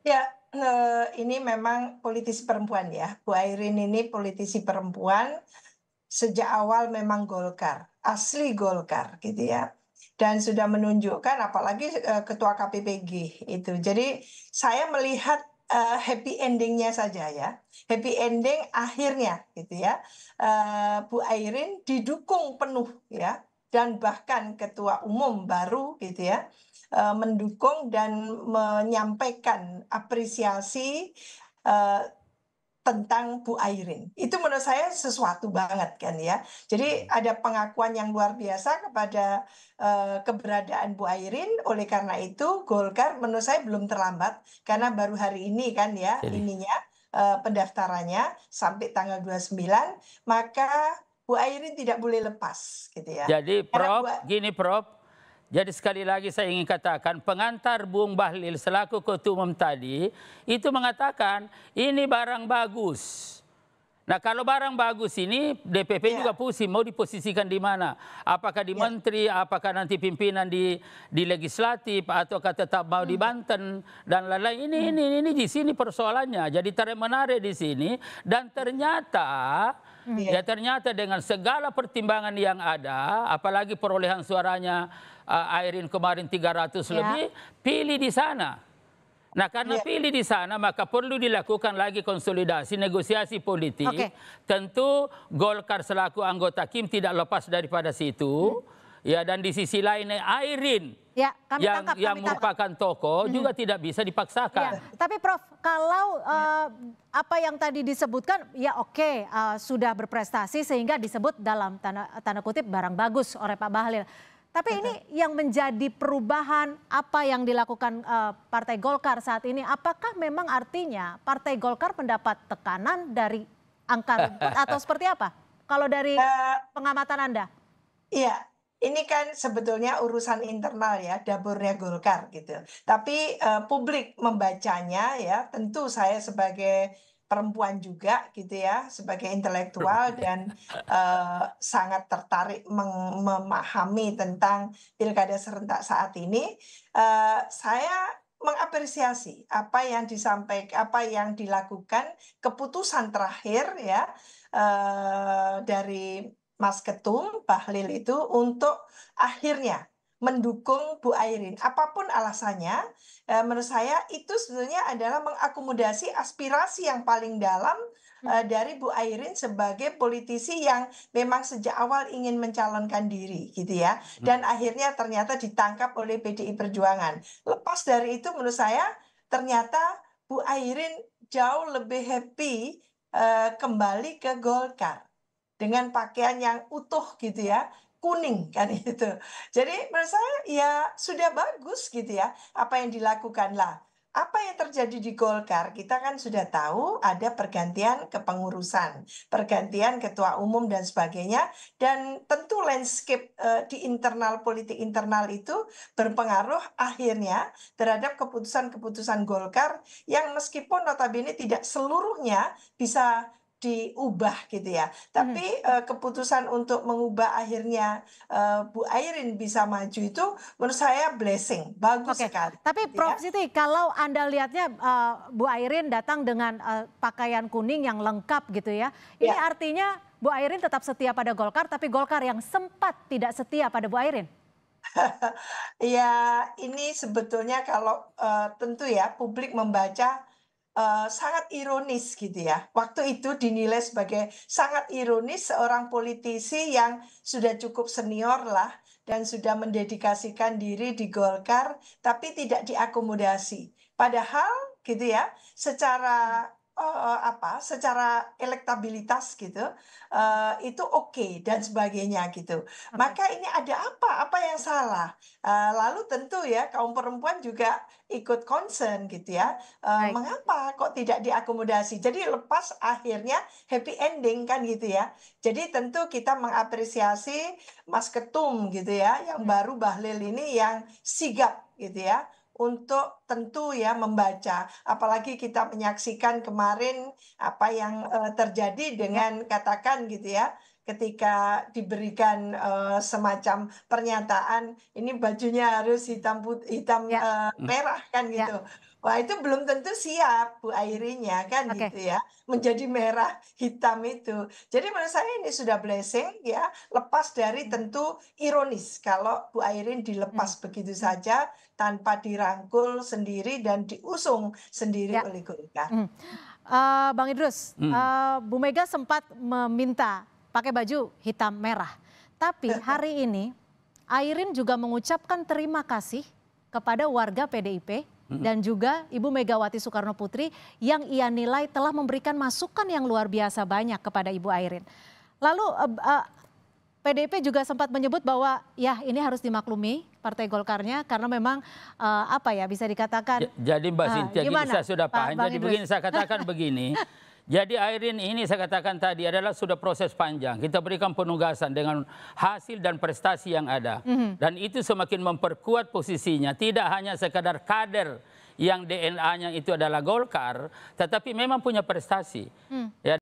Ya, ini memang politisi perempuan ya. Bu Airin ini politisi perempuan sejak awal memang Golkar, asli Golkar gitu ya. Dan sudah menunjukkan apalagi ketua KPPG itu. Jadi saya melihat happy endingnya saja ya. Happy ending akhirnya gitu ya. Bu Airin didukung penuh ya. Dan bahkan ketua umum baru gitu ya mendukung dan menyampaikan apresiasi eh, tentang Bu Airin. Itu menurut saya sesuatu banget kan ya. Jadi ada pengakuan yang luar biasa kepada keberadaan Bu Airin. Oleh karena itu Golkar menurut saya belum terlambat karena baru hari ini kan ya Jadi, ininya pendaftarannya sampai tanggal 29, maka Bu Airin tidak boleh lepas gitu ya. jadi Karena Bu Prof, gini Prof. Jadi sekali lagi saya ingin katakan pengantar Bung Bahlil selaku ketua umum tadi itu mengatakan ini barang bagus. Nah kalau barang bagus ini DPP juga ya, pusing mau diposisikan di mana? Apakah di ya. menteri, apakah nanti pimpinan di legislatif, ataukah tetap mau di Hmm, Banten dan lain-lain. hmm, Ini di sini persoalannya. Jadi tarik menarik di sini dan iya, ternyata dengan segala pertimbangan yang ada, apalagi perolehan suaranya Airin kemarin 300 Ya, lebih, pilih di sana. Nah, karena iya, pilih di sana, maka perlu dilakukan lagi konsolidasi, negosiasi politik. oke. Tentu Golkar selaku anggota Kim tidak lepas daripada situ. Ya, dan di sisi lain Airin Ya, kami tangkap, yang kami tangkap. merupakan tokoh juga tidak bisa Ya, dipaksakan. tapi Prof, kalau apa yang tadi disebutkan, ya oke, sudah berprestasi sehingga disebut dalam tanda kutip barang bagus oleh Pak Bahlil. Tapi ini betul. yang menjadi perubahan apa yang dilakukan Partai Golkar saat ini, apakah memang artinya Partai Golkar mendapat tekanan dari angka rumput atau seperti apa? Kalau dari Eh, pengamatan Anda? Iya, ini kan sebetulnya urusan internal ya, dapurnya Golkar gitu. Tapi publik membacanya ya, tentu saya sebagai perempuan juga gitu ya, sebagai intelektual dan sangat tertarik memahami tentang pilkada serentak saat ini. Saya mengapresiasi apa yang disampaikan, apa yang dilakukan, keputusan terakhir ya dari Mas Ketum Bahlil itu untuk akhirnya mendukung Bu Airin. Apapun alasannya, menurut saya itu sebetulnya adalah mengakomodasi aspirasi yang paling dalam dari Bu Airin sebagai politisi yang memang sejak awal ingin mencalonkan diri gitu ya. Dan akhirnya ternyata ditangkap oleh PDI Perjuangan. Lepas dari itu menurut saya ternyata Bu Airin jauh lebih happy kembali ke Golkar dengan pakaian yang utuh gitu ya, kuning kan itu. Jadi menurut saya ya sudah bagus gitu ya apa yang dilakukan lah. Apa yang terjadi di Golkar, kita kan sudah tahu ada pergantian kepengurusan, pergantian ketua umum dan sebagainya, dan tentu landscape di internal politik internal itu berpengaruh akhirnya terhadap keputusan-keputusan Golkar yang meskipun notabene tidak seluruhnya bisa diubah gitu ya. Tapi keputusan untuk mengubah akhirnya Bu Airin bisa maju itu menurut saya blessing, bagus Oke, sekali tapi gitu Prof ya. Siti, kalau Anda lihatnya Bu Airin datang dengan pakaian kuning yang lengkap gitu ya, ini Ya, artinya Bu Airin tetap setia pada Golkar, tapi Golkar yang sempat tidak setia pada Bu Airin. ya ini sebetulnya kalau tentu ya publik membaca sangat ironis gitu ya. Waktu itu dinilai sebagai sangat ironis seorang politisi yang sudah cukup senior lah dan sudah mendedikasikan diri di Golkar tapi tidak diakomodasi. Padahal gitu ya, secara apa? Secara elektabilitas gitu itu oke dan sebagainya gitu. Oke, Maka ini ada apa? Apa yang salah? Lalu tentu ya kaum perempuan juga ikut concern gitu ya. baik. Mengapa kok tidak diakomodasi? Jadi lepas akhirnya happy ending kan gitu ya. Jadi tentu kita mengapresiasi Mas Ketum gitu ya, yang baru Bahlil ini yang sigap gitu ya untuk tentu ya membaca. Apalagi kita menyaksikan kemarin apa yang terjadi Ya, dengan katakan gitu ya, ketika diberikan semacam pernyataan ini bajunya harus hitam hitam ya, merah kan ya. gitu. Wah, itu belum tentu siap Bu Airinya kan Oke. gitu ya, menjadi merah hitam itu. Jadi menurut saya ini sudah blessing ya, lepas dari tentu ironis kalau Bu Airin Hmm. dilepas begitu saja tanpa dirangkul sendiri dan diusung sendiri Ya. oleh Golkar. Bang Idrus, Bu Mega sempat meminta pakai baju hitam merah. Tapi hari ini Airin juga mengucapkan terima kasih kepada warga PDIP dan juga Ibu Megawati Soekarno Putri yang ia nilai telah memberikan masukan yang luar biasa banyak kepada Ibu Airin. Lalu PDIP juga sempat menyebut bahwa ya ini harus dimaklumi Partai Golkarnya karena memang apa ya bisa dikatakan Jadi Mbak Cynthia, gini saya sudah paham. Bang Jadi Idrus? begini saya katakan begini. Jadi Airin ini saya katakan tadi adalah sudah proses panjang. Kita berikan penugasan dengan hasil dan prestasi yang ada. Dan itu semakin memperkuat posisinya. Tidak hanya sekadar kader yang DNA-nya itu adalah Golkar, tetapi memang punya prestasi. Ya,